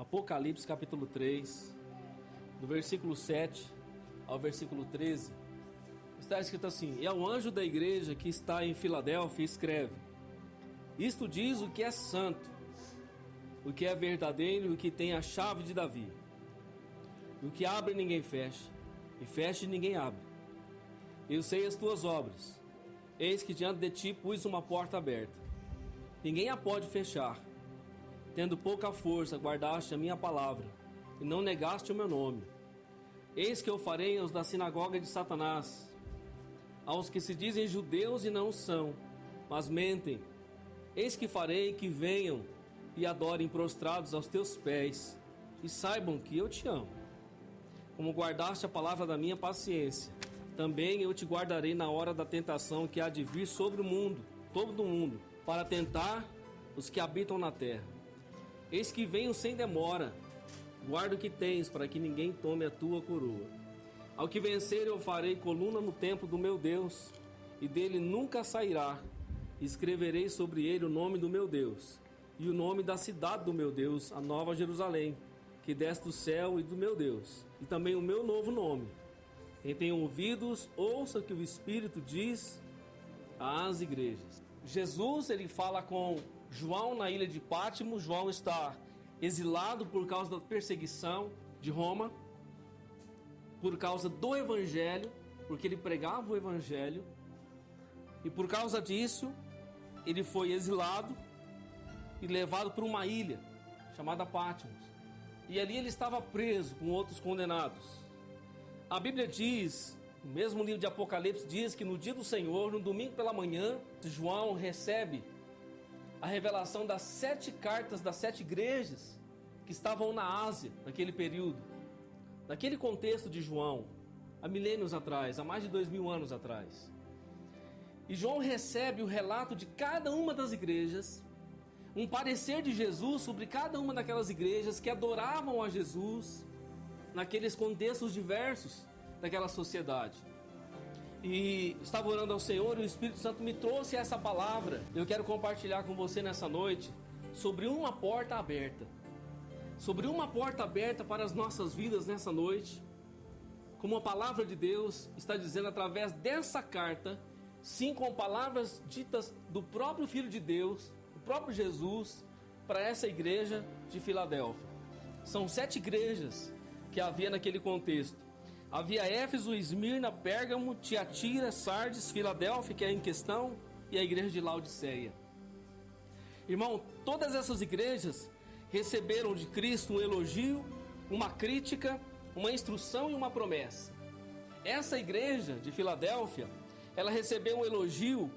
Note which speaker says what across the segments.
Speaker 1: Apocalipse capítulo 3, do versículo 7 ao versículo 13, está escrito assim: E ao anjo da igreja que está em Filadélfia escreve: Isto diz o que é santo, o que é verdadeiro e o que tem a chave de Davi. E o que abre ninguém fecha, e fecha e ninguém abre. Eu sei as tuas obras. Eis que diante de ti pus uma porta aberta. Ninguém a pode fechar. Tendo pouca força, guardaste a minha palavra, e não negaste o meu nome. Eis que eu farei aos da sinagoga de Satanás, aos que se dizem judeus e não são, mas mentem. Eis que farei que venham e adorem prostrados aos teus pés, e saibam que eu te amo. Como guardaste a palavra da minha paciência, também eu te guardarei na hora da tentação que há de vir sobre o mundo, todo o mundo, para tentar os que habitam na terra. Eis que venho sem demora. Guarda o que tens, para que ninguém tome a tua coroa. Ao que vencer eu farei coluna no templo do meu Deus, e dele nunca sairá. Escreverei sobre ele o nome do meu Deus, e o nome da cidade do meu Deus, a nova Jerusalém, que desce do céu, e do meu Deus, e também o meu novo nome. Quem tem ouvidos, ouça o que o Espírito diz às igrejas. Jesus, ele fala com João na ilha de Patmos. João está exilado por causa da perseguição de Roma, por causa do Evangelho, porque ele pregava o Evangelho, e por causa disso ele foi exilado e levado para uma ilha chamada Patmos, e ali ele estava preso com outros condenados. A Bíblia diz, no mesmo livro de Apocalipse, diz que no dia do Senhor, no domingo pela manhã, João recebe a revelação das 7 cartas das 7 igrejas que estavam na Ásia naquele período. Naquele contexto de João, há milênios atrás, há mais de 2000 anos atrás. E João recebe o relato de cada uma das igrejas, um parecer de Jesus sobre cada uma daquelas igrejas que adoravam a Jesus naqueles contextos diversos daquela sociedade. E estava orando ao Senhor e o Espírito Santo me trouxe essa palavra. Eu quero compartilhar com você nessa noite sobre uma porta aberta. Sobre uma porta aberta para as nossas vidas nessa noite. Como a palavra de Deus está dizendo através dessa carta, sim, com palavras ditas do próprio Filho de Deus, do próprio Jesus, para essa igreja de Filadélfia. São 7 igrejas que havia naquele contexto. Havia Éfeso, Esmirna, Pérgamo, Tiatira, Sardes, Filadélfia, que é em questão, e a igreja de Laodiceia. Irmão, todas essas igrejas receberam de Cristo um elogio, uma crítica, uma instrução e uma promessa. Essa igreja de Filadélfia, ela recebeu um elogio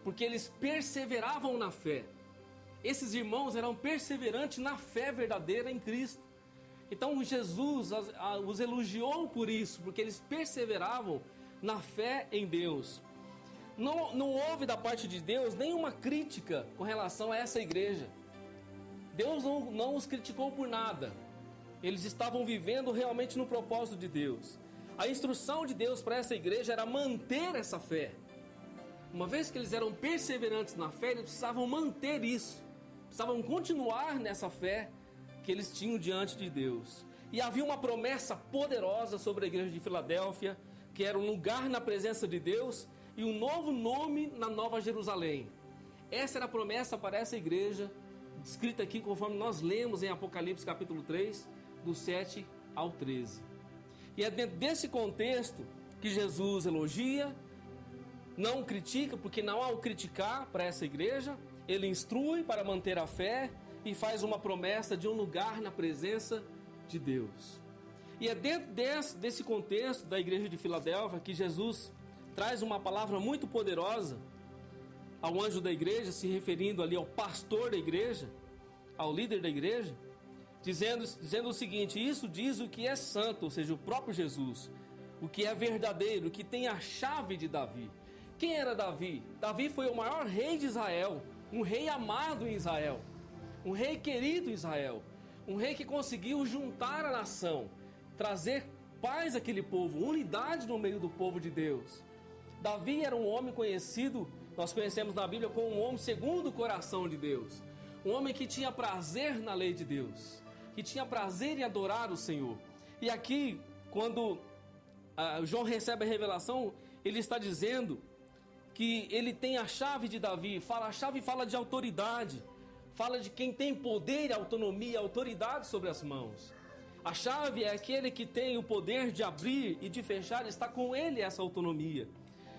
Speaker 1: porque eles perseveravam na fé. Esses irmãos eram perseverantes na fé verdadeira em Cristo. Então Jesus os elogiou por isso, porque eles perseveravam na fé em Deus. Não houve da parte de Deus nenhuma crítica com relação a essa igreja. Deus não os criticou por nada. Eles estavam vivendo realmente no propósito de Deus. A instrução de Deus para essa igreja era manter essa fé. Uma vez que eles eram perseverantes na fé, eles precisavam manter isso. Precisavam continuar nessa fé que eles tinham diante de Deus. E havia uma promessa poderosa sobre a igreja de Filadélfia, que era um lugar na presença de Deus e um novo nome na Nova Jerusalém. Essa era a promessa para essa igreja, descrita aqui conforme nós lemos em Apocalipse capítulo 3, do 7 ao 13. E é dentro desse contexto que Jesus elogia, não critica, porque não há o criticar para essa igreja. Ele instrui para manter a fé e faz uma promessa de um lugar na presença de Deus. E é dentro desse contexto da igreja de Filadélfia que Jesus traz uma palavra muito poderosa ao anjo da igreja, se referindo ali ao pastor da igreja, ao líder da igreja, dizendo o seguinte: isso diz o que é santo, ou seja, o próprio Jesus, o que é verdadeiro, o que tem a chave de Davi. Quem era Davi? Davi foi o maior rei de Israel, um rei amado em Israel, um rei querido em Israel, um rei que conseguiu juntar a nação, trazer paz àquele povo, unidade no meio do povo de Deus. Davi era um homem conhecido, nós conhecemos na Bíblia, como um homem segundo o coração de Deus, um homem que tinha prazer na lei de Deus, que tinha prazer em adorar o Senhor. E aqui, quando João recebe a revelação, ele está dizendo que ele tem a chave de Davi. A chave fala de autoridade, fala de quem tem poder, autonomia, autoridade sobre as mãos. A chave é aquele que tem o poder de abrir e de fechar, está com ele essa autonomia.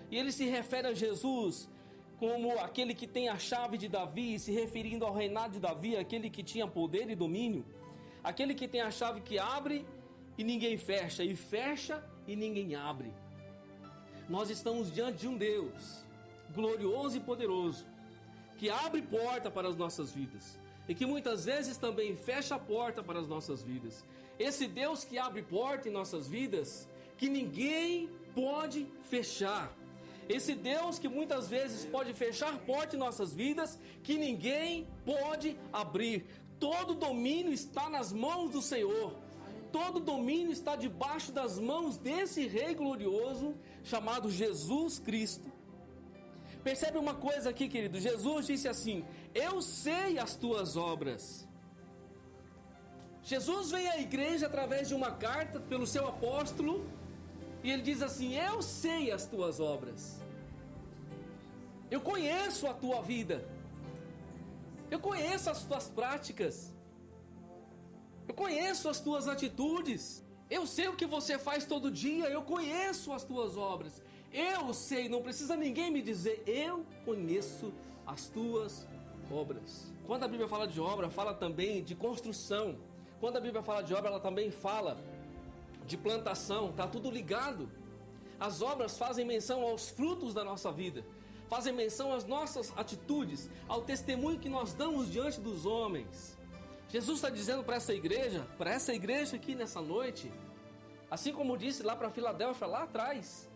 Speaker 1: E ele se refere a Jesus como aquele que tem a chave de Davi, se referindo ao reinado de Davi, aquele que tinha poder e domínio, aquele que tem a chave que abre e ninguém fecha, e fecha e ninguém abre. Nós estamos diante de um Deus glorioso e poderoso, que abre porta para as nossas vidas e que muitas vezes também fecha a porta para as nossas vidas. Esse Deus que abre porta em nossas vidas, que ninguém pode fechar. Esse Deus que muitas vezes pode fechar porta em nossas vidas, que ninguém pode abrir. Todo domínio está nas mãos do Senhor. Todo domínio está debaixo das mãos desse Rei glorioso chamado Jesus Cristo. Percebe uma coisa aqui, querido? Jesus disse assim: eu sei as tuas obras. Jesus veio à igreja através de uma carta pelo seu apóstolo e ele diz assim: eu sei as tuas obras. Eu conheço a tua vida. Eu conheço as tuas práticas. Eu conheço as tuas atitudes. Eu sei o que você faz todo dia. Eu conheço as tuas obras. Eu sei, não precisa ninguém me dizer. Eu conheço as tuas obras. Quando a Bíblia fala de obra, fala também de construção. Quando a Bíblia fala de obra, ela também fala de plantação. Está tudo ligado. As obras fazem menção aos frutos da nossa vida. Fazem menção às nossas atitudes, ao testemunho que nós damos diante dos homens. Jesus está dizendo para essa igreja aqui nessa noite, assim como disse lá para Filadélfia, lá atrás,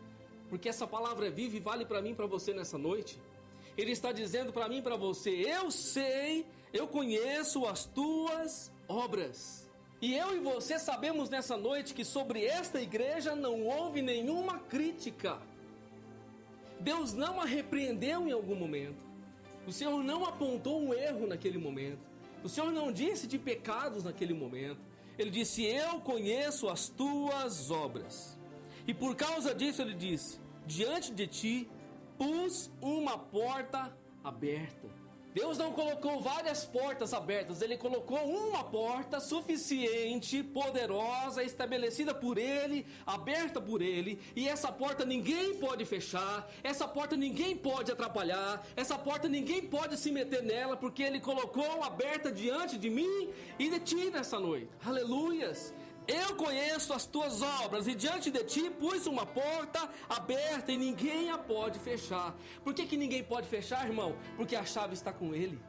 Speaker 1: porque essa palavra é viva e vale para mim e para você nessa noite. Ele está dizendo para mim e para você: eu sei, eu conheço as tuas obras. E eu e você sabemos nessa noite que sobre esta igreja não houve nenhuma crítica. Deus não a repreendeu em algum momento. O Senhor não apontou um erro naquele momento. O Senhor não disse de pecados naquele momento. Ele disse: eu conheço as tuas obras. E por causa disso ele disse: diante de ti pus uma porta aberta. Deus não colocou várias portas abertas, Ele colocou uma porta suficiente, poderosa, estabelecida por Ele, aberta por Ele, e essa porta ninguém pode fechar, essa porta ninguém pode atrapalhar, essa porta ninguém pode se meter nela, porque Ele colocou aberta diante de mim e de ti nessa noite. Aleluias! Eu conheço as tuas obras e diante de ti pus uma porta aberta e ninguém a pode fechar. Por que ninguém pode fechar, irmão? Porque a chave está com Ele,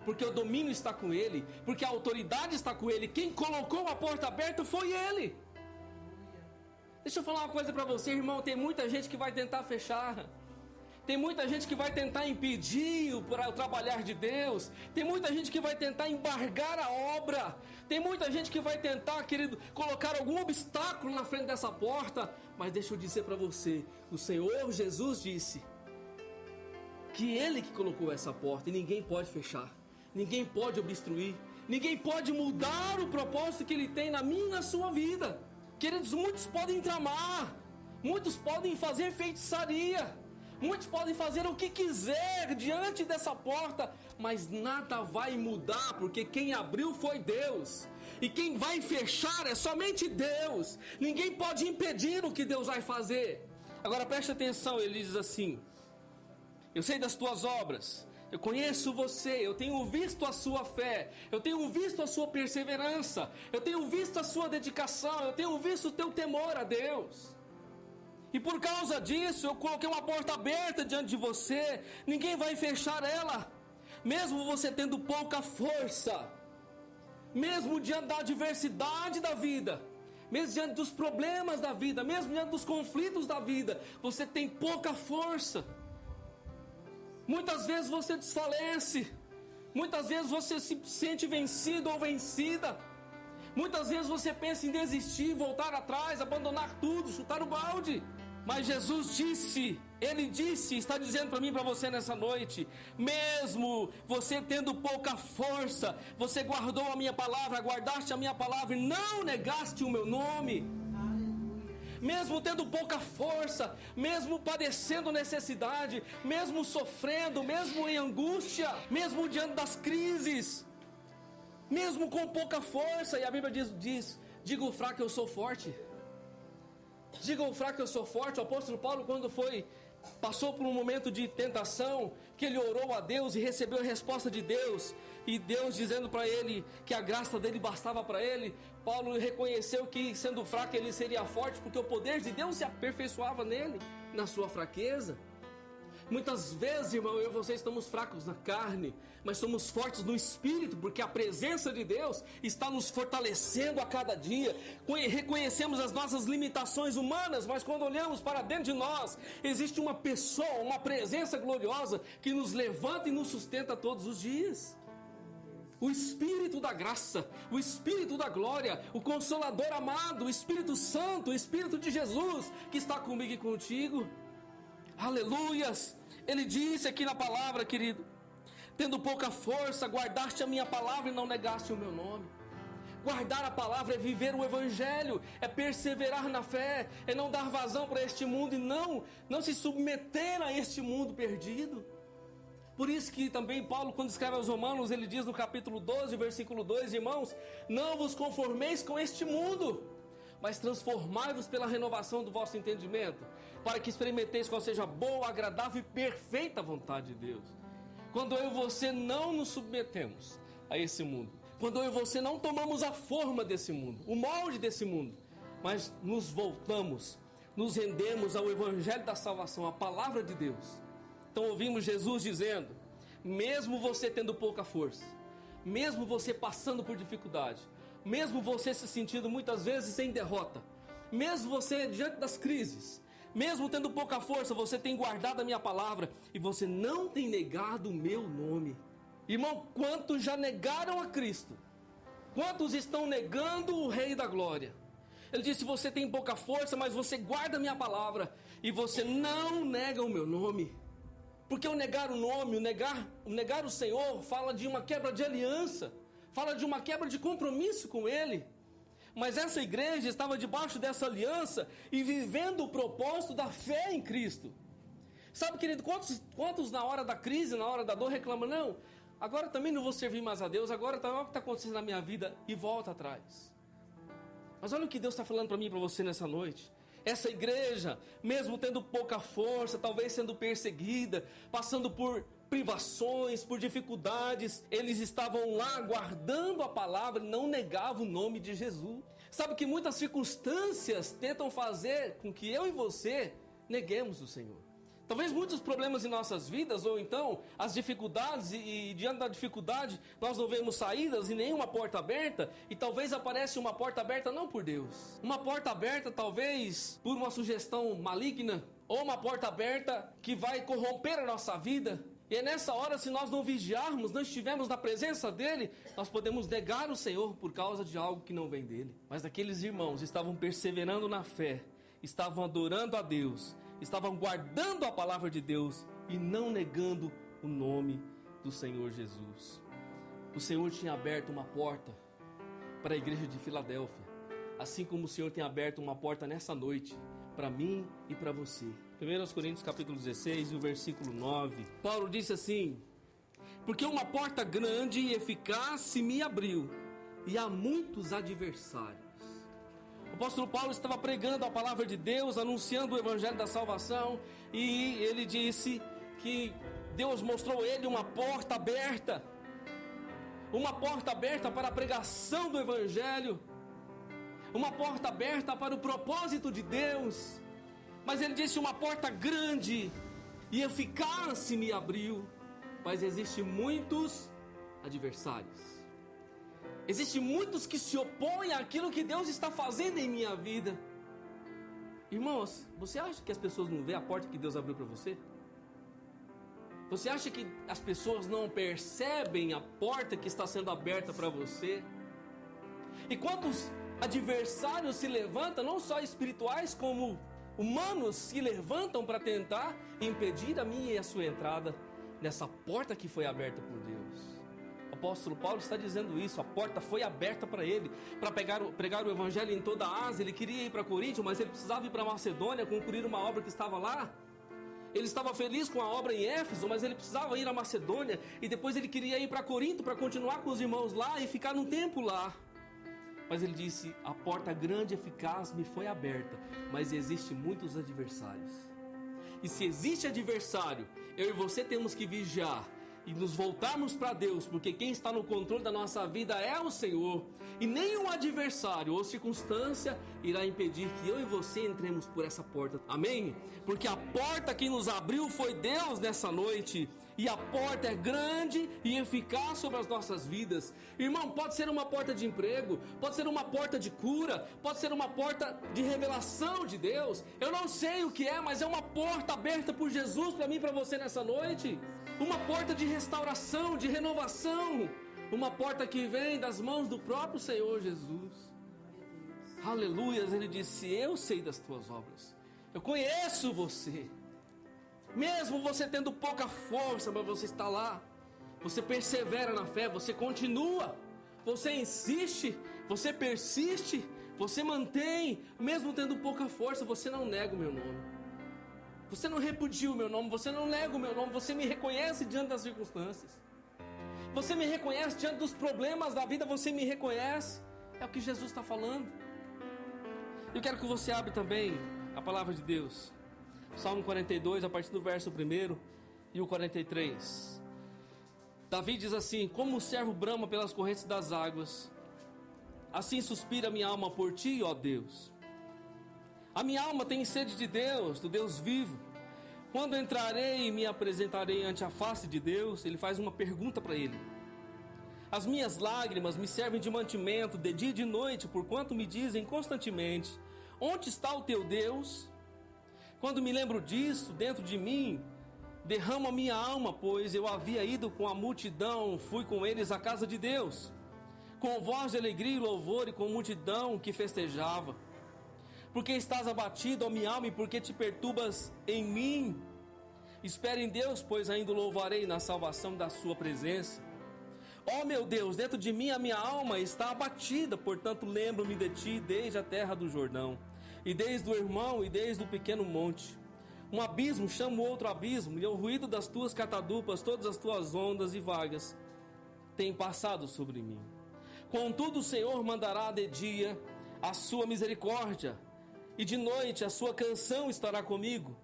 Speaker 1: porque o domínio está com Ele, porque a autoridade está com Ele. Quem colocou a porta aberta foi Ele. Deixa eu falar uma coisa para você, irmão. Tem muita gente que vai tentar fechar. Tem muita gente que vai tentar impedir o trabalhar de Deus. Tem muita gente que vai tentar embargar a obra. Tem muita gente que vai tentar, querido, colocar algum obstáculo na frente dessa porta. Mas deixa eu dizer para você, o Senhor Jesus disse que Ele que colocou essa porta e ninguém pode fechar. Ninguém pode obstruir. Ninguém pode mudar o propósito que Ele tem na minha e na sua vida. Queridos, muitos podem tramar. Muitos podem fazer feitiçaria. Muitos podem fazer o que quiser diante dessa porta, mas nada vai mudar, porque quem abriu foi Deus, e quem vai fechar é somente Deus. Ninguém pode impedir o que Deus vai fazer. Agora preste atenção, ele diz assim: eu sei das tuas obras, eu conheço você, eu tenho visto a sua fé, eu tenho visto a sua perseverança, eu tenho visto a sua dedicação, eu tenho visto o teu temor a Deus. E por causa disso, eu coloquei uma porta aberta diante de você. Ninguém vai fechar ela. Mesmo você tendo pouca força, mesmo diante da adversidade da vida, mesmo diante dos problemas da vida, mesmo diante dos conflitos da vida, você tem pouca força. Muitas vezes você desfalece. Muitas vezes você se sente vencido ou vencida. Muitas vezes você pensa em desistir, voltar atrás, abandonar tudo, chutar o balde. Mas Jesus disse, Ele disse, está dizendo para mim e para você nessa noite: mesmo você tendo pouca força, você guardou a minha palavra, guardaste a minha palavra e não negaste o meu nome. Mesmo tendo pouca força, mesmo padecendo necessidade, mesmo sofrendo, mesmo em angústia, mesmo diante das crises, mesmo com pouca força, e a Bíblia diz: diga o fraco, eu sou forte. Diga o fraco, eu sou forte. O apóstolo Paulo, quando passou por um momento de tentação, que ele orou a Deus e recebeu a resposta de Deus, e Deus dizendo para ele que a graça dele bastava para ele, Paulo reconheceu que sendo fraco ele seria forte, porque o poder de Deus se aperfeiçoava nele, na sua fraqueza. Muitas vezes, irmão, eu e você estamos fracos na carne, mas somos fortes no espírito, porque a presença de Deus está nos fortalecendo a cada dia. Reconhecemos as nossas limitações humanas, mas quando olhamos para dentro de nós, existe uma pessoa, uma presença gloriosa que nos levanta e nos sustenta todos os dias. O Espírito da graça, o Espírito da glória, o Consolador amado, o Espírito Santo, o Espírito de Jesus que está comigo e contigo. Aleluias! Ele disse aqui na palavra, querido: tendo pouca força, guardaste a minha palavra e não negaste o meu nome. Guardar a palavra é viver o evangelho, é perseverar na fé, é não dar vazão para este mundo e não se submeter a este mundo perdido. Por isso que também Paulo, quando escreve aos Romanos, ele diz no capítulo 12, versículo 2: irmãos, não vos conformeis com este mundo, mas transformai-vos pela renovação do vosso entendimento, para que experimenteis qual seja a boa, agradável e perfeita vontade de Deus. Quando eu e você não nos submetemos a esse mundo, quando eu e você não tomamos a forma desse mundo, o molde desse mundo, mas nos voltamos, nos rendemos ao evangelho da salvação, à palavra de Deus. Então ouvimos Jesus dizendo: mesmo você tendo pouca força, mesmo você passando por dificuldade, mesmo você se sentindo muitas vezes em derrota, mesmo você diante das crises, mesmo tendo pouca força, você tem guardado a minha palavra e você não tem negado o meu nome. Irmão, quantos já negaram a Cristo? Quantos estão negando o Rei da Glória? Ele disse: você tem pouca força, mas você guarda a minha palavra e você não nega o meu nome. Porque o negar o nome, o negar o Senhor, fala de uma quebra de aliança, fala de uma quebra de compromisso com Ele. Mas essa igreja estava debaixo dessa aliança e vivendo o propósito da fé em Cristo. Sabe, querido, quantos na hora da crise, na hora da dor reclamam: não, agora também não vou servir mais a Deus, agora olha o que está acontecendo na minha vida, e volta atrás. Mas olha o que Deus está falando para mim e para você nessa noite. Essa igreja, mesmo tendo pouca força, talvez sendo perseguida, passando por privações, por dificuldades, eles estavam lá guardando a palavra e não negavam o nome de Jesus. Sabe que muitas circunstâncias tentam fazer com que eu e você neguemos o Senhor. Talvez muitos problemas em nossas vidas, ou então as dificuldades, e diante da dificuldade nós não vemos saídas e nenhuma porta aberta, e talvez apareça uma porta aberta não por Deus, uma porta aberta talvez por uma sugestão maligna, ou uma porta aberta que vai corromper a nossa vida. E é nessa hora, se nós não vigiarmos, não estivermos na presença dEle, nós podemos negar o Senhor por causa de algo que não vem dEle. Mas aqueles irmãos estavam perseverando na fé, estavam adorando a Deus, estavam guardando a palavra de Deus e não negando o nome do Senhor Jesus. O Senhor tinha aberto uma porta para a igreja de Filadélfia, assim como o Senhor tem aberto uma porta nessa noite para mim e para você. 1 Coríntios capítulo 16 e o versículo 9, Paulo disse assim: porque uma porta grande e eficaz se me abriu, e há muitos adversários. O apóstolo Paulo estava pregando a palavra de Deus, anunciando o evangelho da salvação, e ele disse que Deus mostrou a ele uma porta aberta para a pregação do evangelho, uma porta aberta para o propósito de Deus. Mas ele disse: uma porta grande e eficaz se me abriu, mas existem muitos adversários. Existem muitos que se opõem àquilo que Deus está fazendo em minha vida. Irmãos, você acha que as pessoas não veem a porta que Deus abriu para você? Você acha que as pessoas não percebem a porta que está sendo aberta para você? E quantos adversários se levantam, não só espirituais como humanos se levantam para tentar impedir a minha e a sua entrada nessa porta que foi aberta por Deus. O apóstolo Paulo está dizendo isso, a porta foi aberta para ele, para pregar o evangelho em toda a Ásia. Ele queria ir para Corinto, mas ele precisava ir para Macedônia, concluir uma obra que estava lá. Ele estava feliz com a obra em Éfeso, mas ele precisava ir à Macedônia, e depois ele queria ir para Corinto para continuar com os irmãos lá e ficar um tempo lá. Mas ele disse: a porta grande e eficaz me foi aberta, mas existem muitos adversários. E se existe adversário, eu e você temos que vigiar e nos voltarmos para Deus, porque quem está no controle da nossa vida é o Senhor, e nenhum adversário ou circunstância irá impedir que eu e você entremos por essa porta. Amém? Porque a porta que nos abriu foi Deus nessa noite, e a porta é grande e eficaz sobre as nossas vidas. Irmão, pode ser uma porta de emprego, pode ser uma porta de cura, pode ser uma porta de revelação de Deus. Eu não sei o que é, mas é uma porta aberta por Jesus para mim e para você nessa noite. Uma porta de restauração, de renovação. Uma porta que vem das mãos do próprio Senhor Jesus. Aleluias. Ele disse: eu sei das tuas obras, eu conheço você. Mesmo você tendo pouca força, mas você está lá, você persevera na fé, você continua, você insiste, você persiste, você mantém. Mesmo tendo pouca força, você não nega o meu nome, você não repudia o meu nome, você não nega o meu nome, você me reconhece diante das circunstâncias, você me reconhece diante dos problemas da vida, você me reconhece. É o que Jesus está falando. Eu quero que você abra também a palavra de Deus, Salmo 42, a partir do verso 1 e o 43. Davi diz assim: como o servo brama pelas correntes das águas, assim suspira minha alma por ti, ó Deus. A minha alma tem sede de Deus, do Deus vivo. Quando entrarei e me apresentarei ante a face de Deus? Ele faz uma pergunta para ele. As minhas lágrimas me servem de mantimento de dia e de noite, porquanto me dizem constantemente: onde está o teu Deus? Quando me lembro disso, dentro de mim derramo a minha alma, pois eu havia ido com a multidão, fui com eles à casa de Deus, com voz de alegria e louvor, e com multidão que festejava. Porque estás abatido, ó minha alma, e porque te perturbas em mim? Espere em Deus, pois ainda o louvarei na salvação da sua presença. Ó meu Deus, dentro de mim a minha alma está abatida, portanto lembro-me de ti desde a terra do Jordão, e desde o irmão e desde o pequeno monte. Um abismo chama o outro abismo, e ao ruído das tuas catadupas todas as tuas ondas e vagas têm passado sobre mim. Contudo o Senhor mandará de dia a sua misericórdia, e de noite a sua canção estará comigo,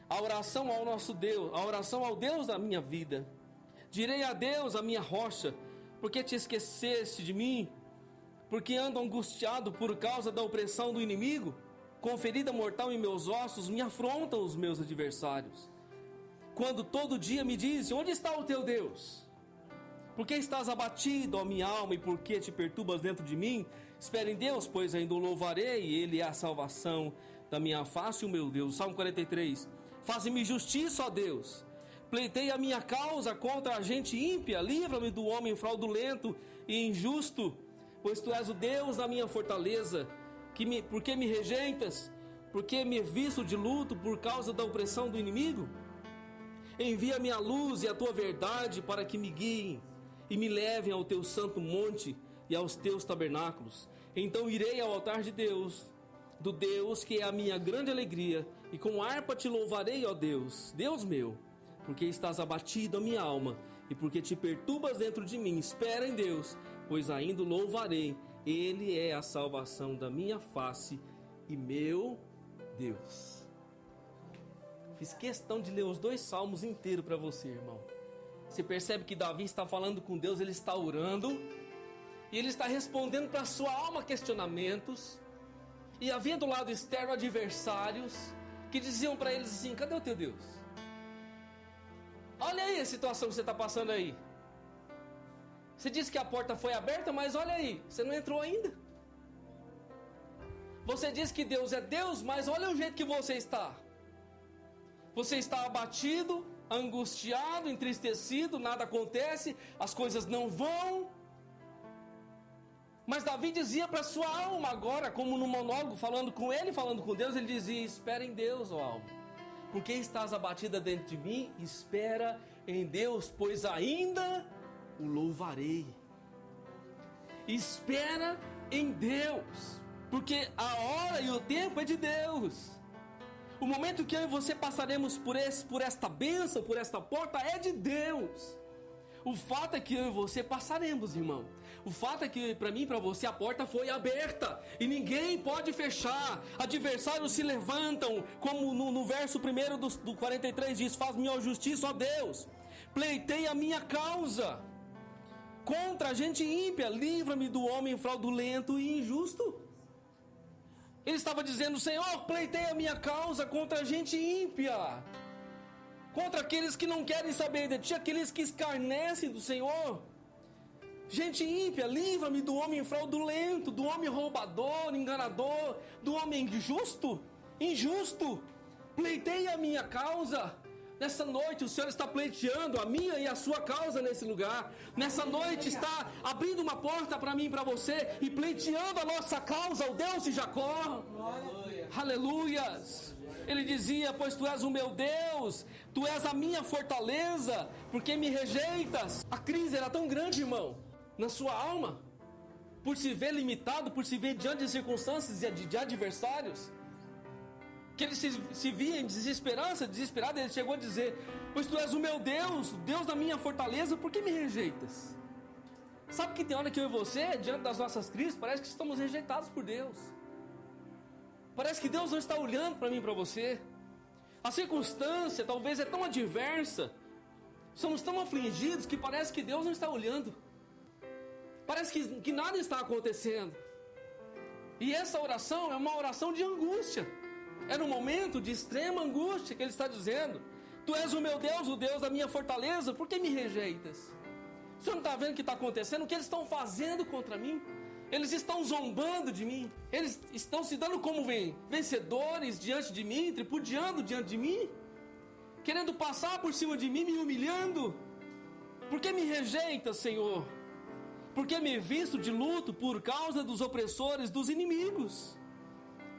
Speaker 1: a oração ao nosso Deus, a oração ao Deus da minha vida. Direi a Deus, a minha rocha: porque te esqueceste de mim? Porque ando angustiado por causa da opressão do inimigo? Com ferida mortal em meus ossos me afrontam os meus adversários. Quando todo dia me dizem: onde está o teu Deus? Por que estás abatido, ó minha alma, e por que te perturbas dentro de mim? Espere em Deus, pois ainda o louvarei, e Ele é a salvação da minha face, o meu Deus. Salmo 43. Faze-me justiça, ó Deus. Pleitei a minha causa contra a gente ímpia. Livra-me do homem fraudulento e injusto, pois Tu és o Deus da minha fortaleza. Por que me rejeitas? Por que me visto de luto por causa da opressão do inimigo? Envia-me a luz e a Tua verdade para que me guiem e me levem ao Teu santo monte e aos Teus tabernáculos. Então irei ao altar de Deus, do Deus que é a minha grande alegria, e com harpa Te louvarei, ó Deus, Deus meu, porque estás abatido a minha alma, e porque te perturbas dentro de mim. Espera em Deus, pois ainda o louvarei, Ele é a salvação da minha face e meu Deus. Fiz questão de ler os 2 salmos inteiros para você, irmão. Você percebe que Davi está falando com Deus, ele está orando, e ele está respondendo para a sua alma questionamentos. E havia do lado externo adversários que diziam para eles assim: cadê o teu Deus? Olha aí a situação que você está passando aí. Você disse que a porta foi aberta, mas olha aí, você não entrou ainda. Você diz que Deus é Deus, mas olha o jeito que você está. Você está abatido, angustiado, entristecido, nada acontece, as coisas não vão. Mas Davi dizia para sua alma agora, como no monólogo, falando com ele, falando com Deus, ele dizia: espera em Deus, ó alma. Porque estás abatida dentro de mim, espera em Deus, pois ainda o louvarei. Espera em Deus, porque a hora e o tempo é de Deus. O momento que eu e você passaremos por esta bênção, por esta porta, é de Deus. O fato é que eu e você passaremos, irmão. O fato é que para mim e para você a porta foi aberta e ninguém pode fechar. Adversários se levantam, como no verso 1 do 43 diz: faz-me a justiça, ó Deus, pleitei a minha causa contra a gente ímpia, livra-me do homem fraudulento e injusto. Ele estava dizendo: Senhor, pleitei a minha causa contra a gente ímpia, contra aqueles que não querem saber de ti, aqueles que escarnecem do Senhor. Gente ímpia, livra-me do homem fraudulento, do homem roubador, enganador, do homem injusto. Pleitei a minha causa. Nessa noite o Senhor está pleiteando a minha e a sua causa nesse lugar. Nessa noite está abrindo uma porta para mim e para você e pleiteando a nossa causa, o Deus de Jacó. Aleluias. Ele dizia: pois tu és o meu Deus, tu és a minha fortaleza, porque me rejeitas. A crise era tão grande, irmão, na sua alma, por se ver limitado, por se ver diante de circunstâncias e de adversários, que ele se via em desesperado. Ele chegou a dizer: pois tu és o meu Deus, Deus da minha fortaleza, por que me rejeitas? Sabe que tem hora que eu e você, diante das nossas crises, parece que estamos rejeitados por Deus. Parece que Deus não está olhando para mim e para você. A circunstância talvez é tão adversa, somos tão afligidos que parece que Deus não está olhando. Parece que nada está acontecendo. E essa oração é uma oração de angústia. É no momento de extrema angústia que ele está dizendo: tu és o meu Deus, o Deus da minha fortaleza, por que me rejeitas? O senhor não está vendo o que está acontecendo? O que eles estão fazendo contra mim? Eles estão zombando de mim. Eles estão se dando como vencedores diante de mim, tripudiando diante de mim, querendo passar por cima de mim, me humilhando. Por que me rejeita, Senhor? Por que me visto de luto por causa dos opressores, dos inimigos?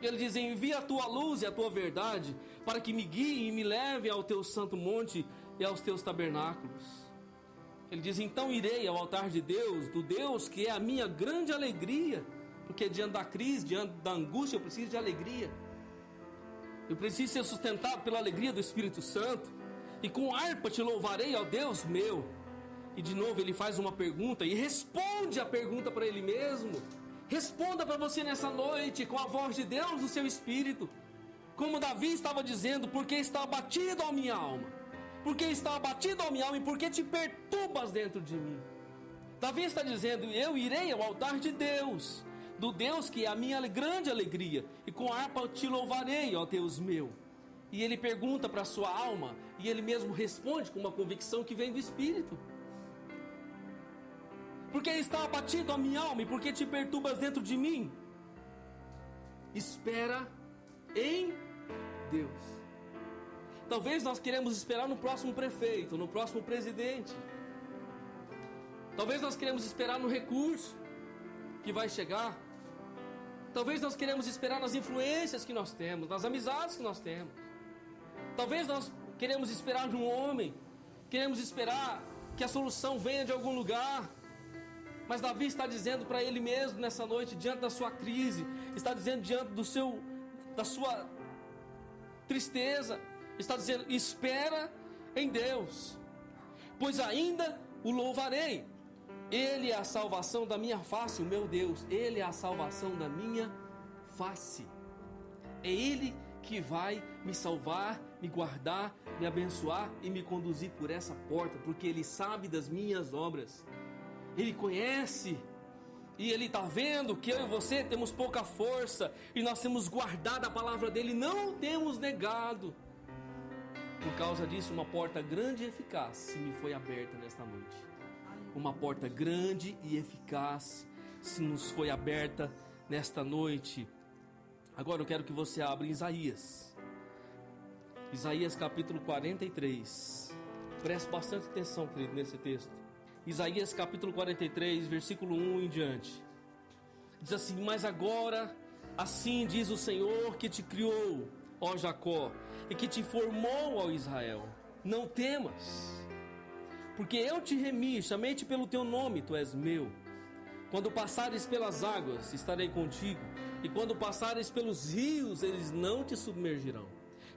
Speaker 1: Ele diz: envia a tua luz e a tua verdade, para que me guie e me leve ao teu santo monte e aos teus tabernáculos. Ele diz: então irei ao altar de Deus, do Deus que é a minha grande alegria, porque diante da crise, diante da angústia, eu preciso de alegria. Eu preciso ser sustentado pela alegria do Espírito Santo. E com harpa te louvarei, ó Deus meu. E de novo ele faz uma pergunta e responde a pergunta para ele mesmo. Responda para você nessa noite com a voz de Deus no seu espírito, como Davi estava dizendo: porque está abatido a minha alma, porque está abatido a minha alma, e porque te perturbas dentro de mim. Davi está dizendo: eu irei ao altar de Deus, do Deus que é a minha grande alegria, e com a harpa te louvarei, ó Deus meu. E ele pergunta para a sua alma, e ele mesmo responde com uma convicção que vem do Espírito: porque está abatido a minha alma, e porque te perturbas dentro de mim. Espera em Deus. Talvez nós queremos esperar no próximo prefeito, no próximo presidente. Talvez nós queremos esperar no recurso que vai chegar. Talvez nós queremos esperar nas influências que nós temos, nas amizades que nós temos. Talvez nós queremos esperar num homem, queremos esperar que a solução venha de algum lugar. Mas Davi está dizendo para ele mesmo nessa noite, diante da sua crise, está dizendo diante da sua tristeza, está dizendo: espera em Deus, pois ainda o louvarei. Ele é a salvação da minha face, o meu Deus, Ele é a salvação da minha face. É Ele que vai me salvar, me guardar, me abençoar e me conduzir por essa porta, porque Ele sabe das minhas obras. Ele conhece, e Ele está vendo que eu e você temos pouca força, e nós temos guardado a palavra dEle, não temos negado. Por causa disso, uma porta grande e eficaz se me foi aberta nesta noite. Uma porta grande e eficaz se nos foi aberta nesta noite. Agora eu quero que você abra Isaías. Isaías capítulo 43. Preste bastante atenção, querido, nesse texto. Isaías capítulo 43, versículo 1 em diante. Diz assim: mas agora, assim diz o Senhor que te criou, ó Jacó, e que te formou, ó Israel: não temas, porque eu te remi, chamei-te pelo teu nome, tu és meu. Quando passares pelas águas, estarei contigo, e quando passares pelos rios, eles não te submergirão.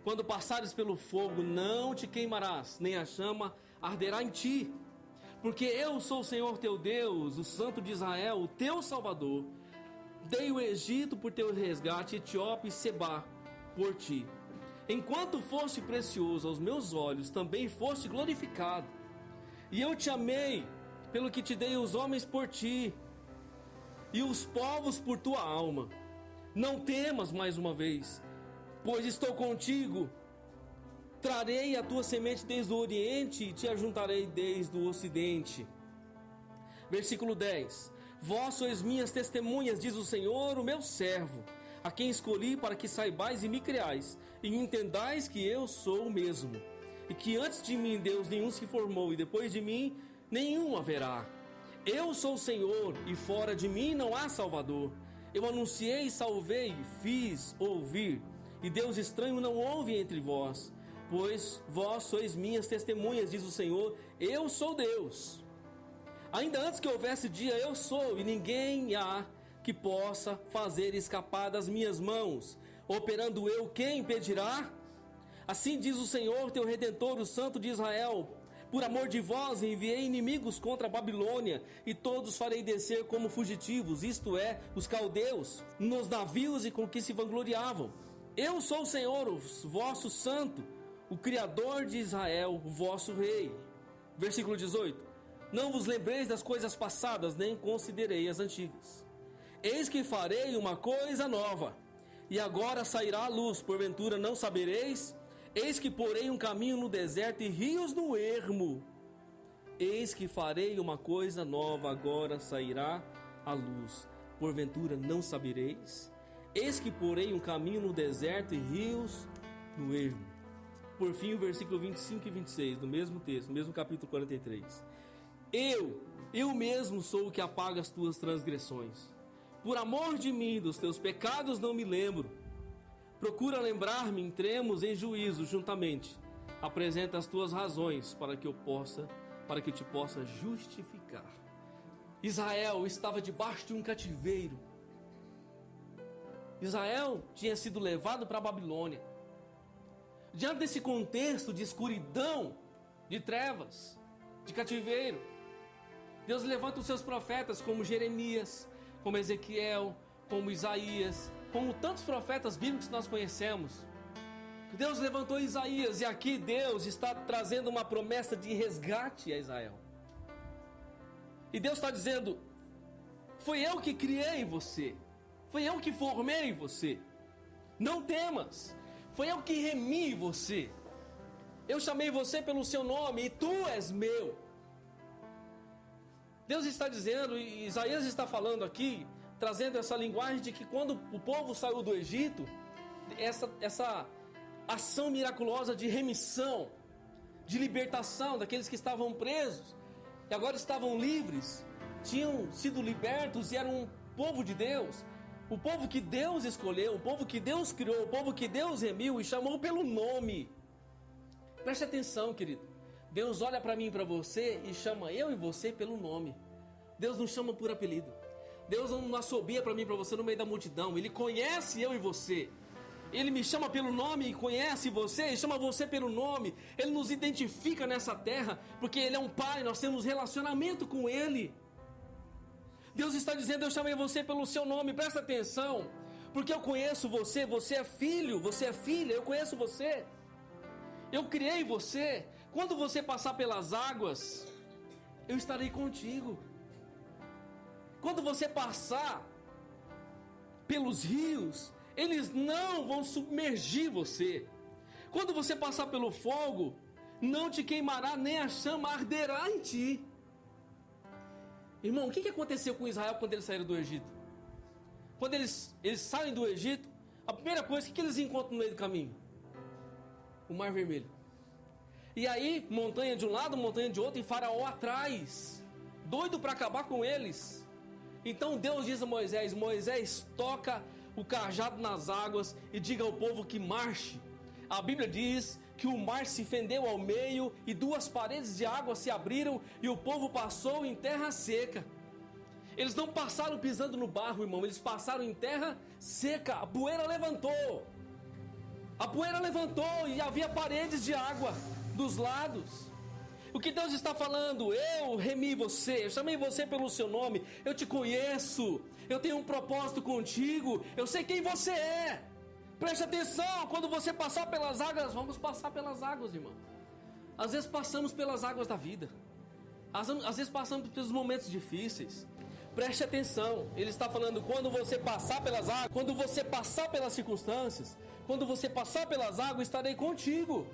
Speaker 1: Quando passares pelo fogo, não te queimarás, nem a chama arderá em ti. Porque eu sou o Senhor teu Deus, o Santo de Israel, o teu Salvador. Dei o Egito por teu resgate, Etiópia e Sebá por ti. Enquanto foste precioso aos meus olhos, também foste glorificado. E eu te amei, pelo que te dei os homens por ti, e os povos por tua alma. Não temas mais uma vez, pois estou contigo. Trarei a tua semente desde o oriente e te ajuntarei desde o ocidente. Versículo 10. Vós sois minhas testemunhas, diz o Senhor, o meu servo, a quem escolhi para que saibais e me creais, e entendais que eu sou o mesmo, e que antes de mim Deus nenhum se formou, e depois de mim nenhum haverá. Eu sou o Senhor, e fora de mim não há Salvador. Eu anunciei, salvei, fiz ouvir, e Deus estranho não houve entre vós. Pois vós sois minhas testemunhas, diz o Senhor, eu sou Deus. Ainda antes que houvesse dia, eu sou, e ninguém há que possa fazer escapar das minhas mãos. Operando eu, quem impedirá? Assim diz o Senhor, teu Redentor, o Santo de Israel: por amor de vós enviei inimigos contra a Babilônia, e todos farei descer como fugitivos, isto é, os caldeus, nos navios e com que se vangloriavam. Eu sou o Senhor, o vosso Santo, o Criador de Israel, o vosso Rei. Versículo 18. Não vos lembreis das coisas passadas, nem considerei as antigas. Eis que farei uma coisa nova, e agora sairá a luz, porventura não sabereis? Eis que porei um caminho no deserto e rios no ermo. Eis que farei uma coisa nova, agora sairá a luz, porventura não sabereis? Eis que porei um caminho no deserto e rios no ermo. Por fim, o versículo 25 e 26, do mesmo texto, no mesmo capítulo 43. Eu mesmo sou o que apaga as tuas transgressões. Por amor de mim, dos teus pecados não me lembro. Procura lembrar-me, entremos em juízo juntamente. Apresenta as tuas razões para que eu te possa justificar. Israel estava debaixo de um cativeiro. Israel tinha sido levado para a Babilônia. Diante desse contexto de escuridão, de trevas, de cativeiro, Deus levanta os seus profetas como Jeremias, como Ezequiel, como Isaías, como tantos profetas bíblicos que nós conhecemos. Deus levantou Isaías, e aqui Deus está trazendo uma promessa de resgate a Israel. E Deus está dizendo: foi eu que criei você, foi eu que formei você, não temas, foi eu que remi você, eu chamei você pelo seu nome e tu és meu. Deus está dizendo, e Isaías está falando aqui, trazendo essa linguagem de que quando o povo saiu do Egito, essa ação miraculosa de remissão, de libertação daqueles que estavam presos e agora estavam livres, tinham sido libertos e eram um povo de Deus, o povo que Deus escolheu, o povo que Deus criou, o povo que Deus remiu e chamou pelo nome. Preste atenção, querido. Deus olha para mim e para você e chama eu e você pelo nome. Deus não chama por apelido. Deus não assobia para mim e para você no meio da multidão. Ele conhece eu e você. Ele me chama pelo nome e conhece você, e chama você pelo nome. Ele nos identifica nessa terra, porque Ele é um Pai, nós temos relacionamento com Ele. Deus está dizendo: eu chamei você pelo seu nome, presta atenção, porque eu conheço você, você é filho, você é filha, eu conheço você. Eu criei você. Quando você passar pelas águas, eu estarei contigo. Quando você passar pelos rios, eles não vão submergir você. Quando você passar pelo fogo, não te queimará, nem a chama arderá em ti. Irmão, o que aconteceu com Israel quando eles saíram do Egito? Quando eles saem do Egito, a primeira coisa, o que eles encontram no meio do caminho? O Mar Vermelho. E aí, montanha de um lado, montanha de outro, e Faraó atrás, doido para acabar com eles. Então Deus diz a Moisés: Moisés, toca o cajado nas águas e diga ao povo que marche. A Bíblia diz que o mar se fendeu ao meio e 2 paredes de água se abriram e o povo passou em terra seca. Eles não passaram pisando no barro, irmão, eles passaram em terra seca. A poeira levantou. A poeira levantou e havia paredes de água dos lados. O que Deus está falando? Eu remi você, eu chamei você pelo seu nome, eu te conheço, eu tenho um propósito contigo, eu sei quem você é. Preste atenção, quando você passar pelas águas, vamos passar pelas águas, irmão. Às vezes passamos pelas águas da vida, às vezes passamos pelos momentos difíceis. Preste atenção, ele está falando: quando você passar pelas águas, quando você passar pelas circunstâncias, quando você passar pelas águas, estarei contigo.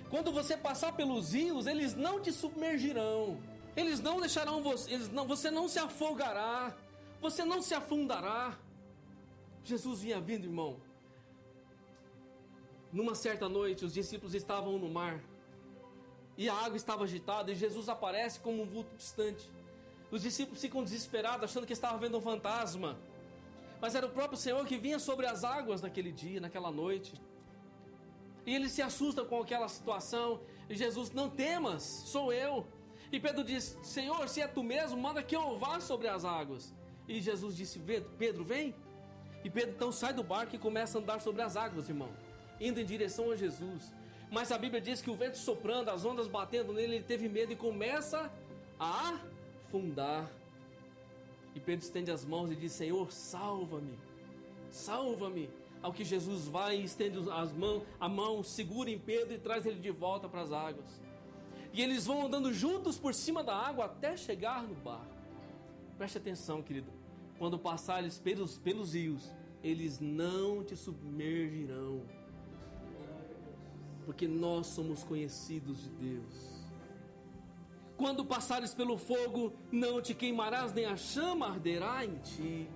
Speaker 1: Quando você passar pelos rios, eles não te submergirão, eles não deixarão você não se afogará, você não se afundará. Jesus vinha vindo, irmão. Numa certa noite, os discípulos estavam no mar e a água estava agitada e Jesus aparece como um vulto distante. Os discípulos ficam desesperados, achando que estavam vendo um fantasma, mas era o próprio Senhor que vinha sobre as águas naquele dia, naquela noite. E eles se assustam com aquela situação. E Jesus: não temas, sou eu. E Pedro diz: Senhor, se é tu mesmo, manda que eu vá sobre as águas. E Jesus disse: Pedro, vem. E Pedro então sai do barco e começa a andar sobre as águas, irmão, indo em direção a Jesus. Mas a Bíblia diz que o vento soprando, as ondas batendo nele, ele teve medo e começa a afundar. E Pedro estende as mãos e diz: Senhor, salva-me, salva-me. Ao que Jesus vai e estende a mão, segura em Pedro e traz ele de volta para as águas. E eles vão andando juntos por cima da água até chegar no barco. Preste atenção, querido. Quando passares pelos rios, eles não te submergirão, porque nós somos conhecidos de Deus. Quando passares pelo fogo, não te queimarás, nem a chama arderá em ti.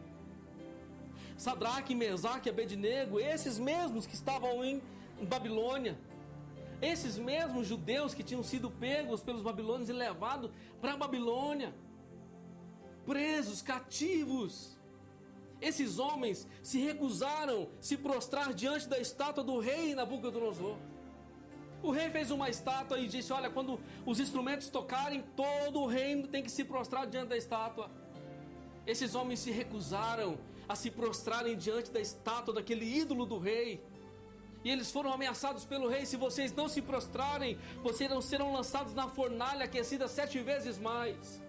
Speaker 1: Sadraque, Mesaque e Abednego, esses mesmos que estavam em Babilônia, esses mesmos judeus que tinham sido pegos pelos babilônios e levados para a Babilônia, presos, cativos, esses homens se recusaram a se prostrar diante da estátua do rei Nabucodonosor. O rei fez uma estátua e disse: olha, quando os instrumentos tocarem, todo o reino tem que se prostrar diante da estátua. Esses homens se recusaram a se prostrarem diante da estátua daquele ídolo do rei. E eles foram ameaçados pelo rei: se vocês não se prostrarem, vocês serão lançados na fornalha aquecida 7 vezes mais.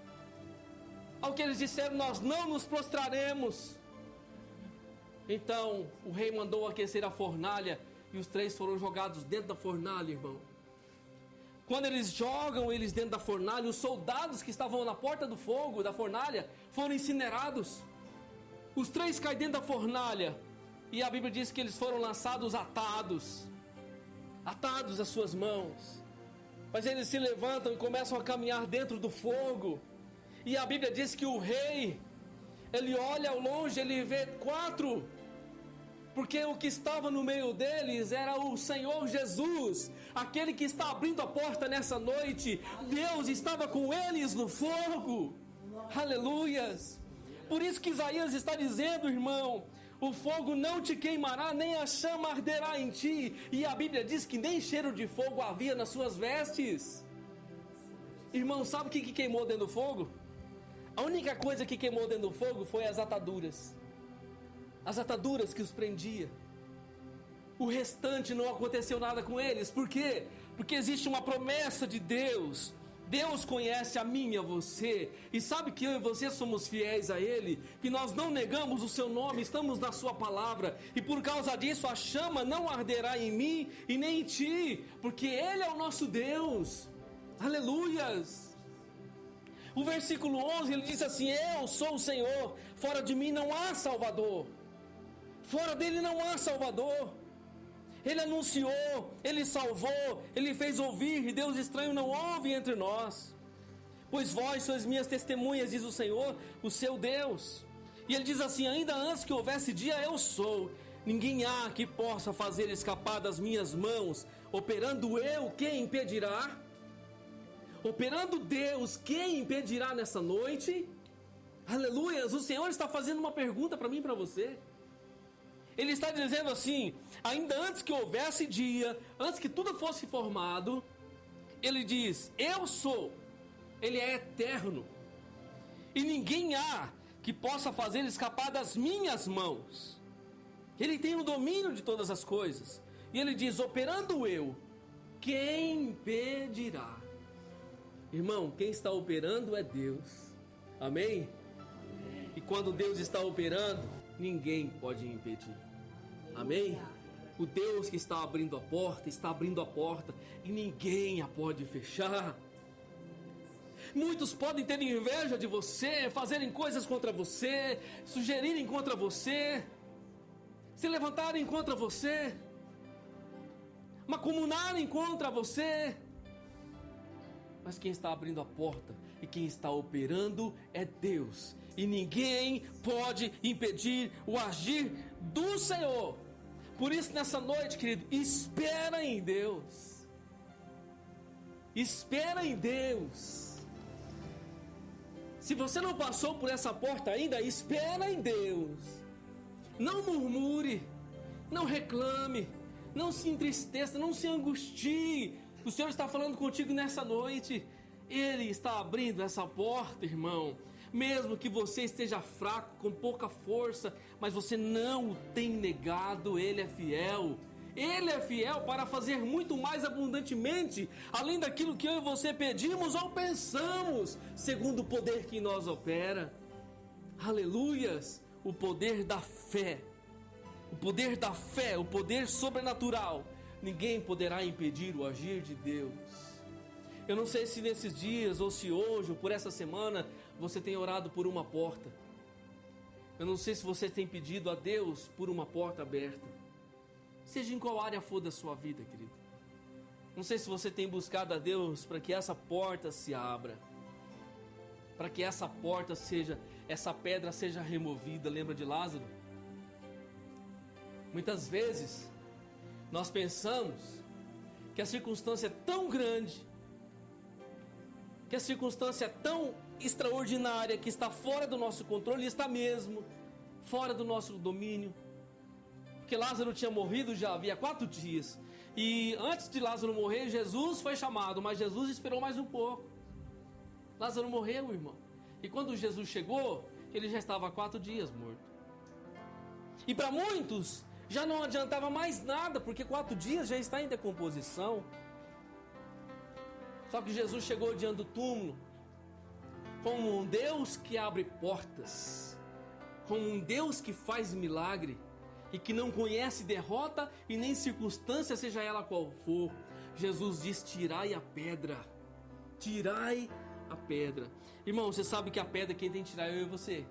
Speaker 1: Ao que eles disseram: nós não nos prostraremos. Então o rei mandou aquecer a fornalha e os 3 foram jogados dentro da fornalha, irmão. Quando eles jogam eles dentro da fornalha, os soldados que estavam na porta do fogo, da fornalha, foram incinerados. Os 3 caem dentro da fornalha. E a Bíblia diz que eles foram lançados atados às suas mãos. Mas eles se levantam e começam a caminhar dentro do fogo. E a Bíblia diz que o rei, ele olha ao longe, ele vê 4, porque o que estava no meio deles era o Senhor Jesus, aquele que está abrindo a porta nessa noite. Deus estava com eles no fogo. Aleluias! Por isso que Isaías está dizendo, irmão: o fogo não te queimará, nem a chama arderá em ti. E a Bíblia diz que nem cheiro de fogo havia nas suas vestes. Irmão, sabe o que queimou dentro do fogo? A única coisa que queimou dentro do fogo foi as ataduras. As ataduras que os prendia. O restante não aconteceu nada com eles. Por quê? Porque existe uma promessa de Deus. Deus conhece a mim e a você, e sabe que eu e você somos fiéis a Ele, que nós não negamos o seu nome, estamos na sua palavra, e por causa disso a chama não arderá em mim e nem em ti, porque Ele é o nosso Deus. Aleluias! O versículo 11, ele diz assim: eu sou o Senhor, fora de mim não há Salvador, fora dele não há Salvador. Ele anunciou, Ele salvou, Ele fez ouvir, e Deus estranho não ouve entre nós. Pois vós sois minhas testemunhas, diz o Senhor, o seu Deus. E Ele diz assim: ainda antes que houvesse dia, eu sou. Ninguém há que possa fazer escapar das minhas mãos. Operando eu, quem impedirá? Operando Deus, quem impedirá nessa noite? Aleluias, o Senhor está fazendo uma pergunta para mim e para você. Ele está dizendo assim, ainda antes que houvesse dia, antes que tudo fosse formado, Ele diz, eu sou, Ele é eterno, e ninguém há que possa fazer Ele escapar das minhas mãos. Ele tem o domínio de todas as coisas, e Ele diz, operando eu, quem impedirá? Irmão, quem está operando é Deus, amém? E quando Deus está operando, ninguém pode impedir, amém? O Deus que está abrindo a porta e ninguém a pode fechar. Muitos podem ter inveja de você, fazerem coisas contra você, sugerirem contra você, se levantarem contra você, macumunarem contra você. Mas quem está abrindo a porta e quem está operando é Deus. E ninguém pode impedir o agir do Senhor. Por isso, nessa noite, querido, espera em Deus. Espera em Deus. Se você não passou por essa porta ainda, espera em Deus. Não murmure, não reclame, não se entristeça, não se angustie. O Senhor está falando contigo nessa noite. Ele está abrindo essa porta, irmão. Mesmo que você esteja fraco, com pouca força, mas você não o tem negado, Ele é fiel. Ele é fiel para fazer muito mais abundantemente, além daquilo que eu e você pedimos ou pensamos, segundo o poder que em nós opera. Aleluias! O poder da fé. O poder da fé, o poder sobrenatural. Ninguém poderá impedir o agir de Deus. Eu não sei se nesses dias, ou se hoje, ou por essa semana, você tem orado por uma porta. Eu não sei se você tem pedido a Deus por uma porta aberta. Seja em qual área for da sua vida, querido. Não sei se você tem buscado a Deus para que essa porta se abra. Para que essa porta seja, essa pedra seja removida. Lembra de Lázaro? Muitas vezes, nós pensamos que a circunstância é tão grande, que a circunstância é tão extraordinária, que está fora do nosso controle, e está mesmo fora do nosso domínio. Porque Lázaro tinha morrido já havia 4 dias. E antes de Lázaro morrer, Jesus foi chamado, mas Jesus esperou mais um pouco. Lázaro morreu, irmão. E quando Jesus chegou, ele já estava há 4 dias morto. E para muitos, já não adiantava mais nada, porque 4 dias já está em decomposição. Só que Jesus chegou diante do túmulo, como um Deus que abre portas, como um Deus que faz milagre, e que não conhece derrota e nem circunstância, seja ela qual for. Jesus diz, tirai a pedra. Tirai a pedra. Irmão, você sabe que a pedra quem tem que tirar é eu e você.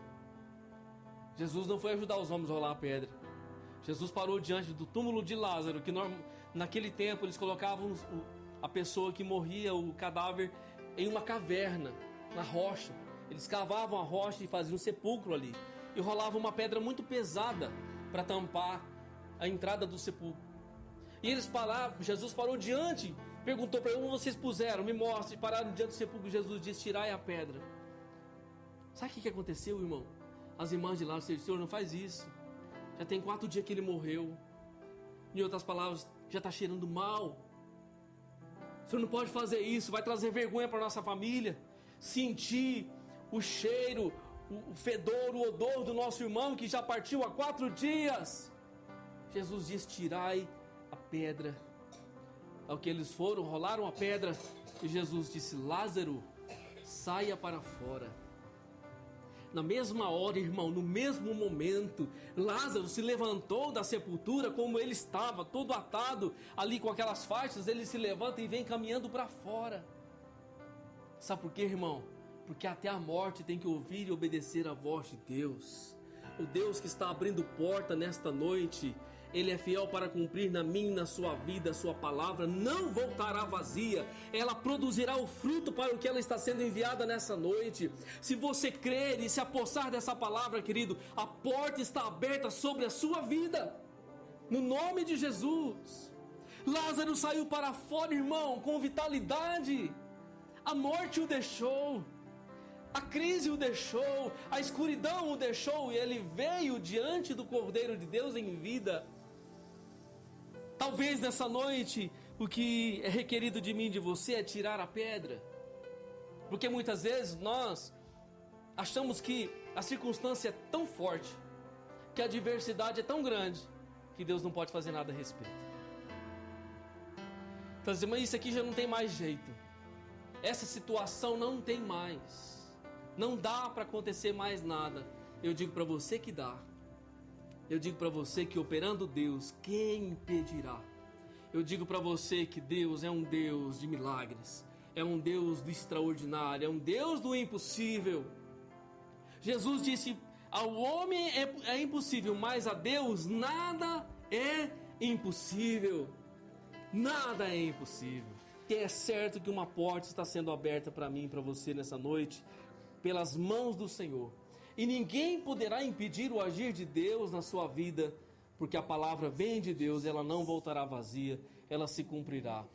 Speaker 1: Jesus não foi ajudar os homens a rolar a pedra. Jesus parou diante do túmulo de Lázaro, que naquele tempo eles colocavam a pessoa que morria, o cadáver, em uma caverna, na rocha. Eles cavavam a rocha e faziam um sepulcro ali. E rolavam uma pedra muito pesada para tampar a entrada do sepulcro. E eles pararam, Jesus parou diante, perguntou para eles, onde vocês puseram? Me mostre. Pararam diante do sepulcro, Jesus disse, tirai a pedra. Sabe o que aconteceu, irmão? As irmãs de lá disseram, Senhor, não faz isso. Já tem 4 dias que ele morreu. Em outras palavras, já está cheirando mal. O Senhor não pode fazer isso, vai trazer vergonha para nossa família. Sentir o cheiro, o fedor, o odor do nosso irmão que já partiu há 4 dias. Jesus diz, tirai a pedra. Ao que eles foram, rolaram a pedra, e Jesus disse, Lázaro, saia para fora. Na mesma hora, irmão, no mesmo momento, Lázaro se levantou da sepultura como ele estava, todo atado ali com aquelas faixas. Ele se levanta e vem caminhando para fora. Sabe por quê, irmão? Porque até a morte tem que ouvir e obedecer a voz de Deus. O Deus que está abrindo porta nesta noite, Ele é fiel para cumprir na minha e na sua vida. A sua palavra não voltará vazia. Ela produzirá o fruto para o que ela está sendo enviada nessa noite. Se você crer e se apossar dessa palavra, querido, a porta está aberta sobre a sua vida. No nome de Jesus. Lázaro saiu para fora, irmão, com vitalidade. A morte o deixou. A crise o deixou, a escuridão o deixou e ele veio diante do Cordeiro de Deus em vida. Talvez nessa noite o que é requerido de mim e de você é tirar a pedra. Porque muitas vezes nós achamos que a circunstância é tão forte, que a adversidade é tão grande, que Deus não pode fazer nada a respeito. Então, mas isso aqui já não tem mais jeito. Essa situação não tem mais. Não dá para acontecer mais nada. Eu digo para você que dá. Eu digo para você que operando Deus, quem impedirá? Eu digo para você que Deus é um Deus de milagres. É um Deus do extraordinário. É um Deus do impossível. Jesus disse: ao homem é impossível, mas a Deus nada é impossível. Nada é impossível. E é certo que uma porta está sendo aberta para mim e para você nessa noite, pelas mãos do Senhor. E ninguém poderá impedir o agir de Deus na sua vida, porque a palavra vem de Deus, ela não voltará vazia, ela se cumprirá.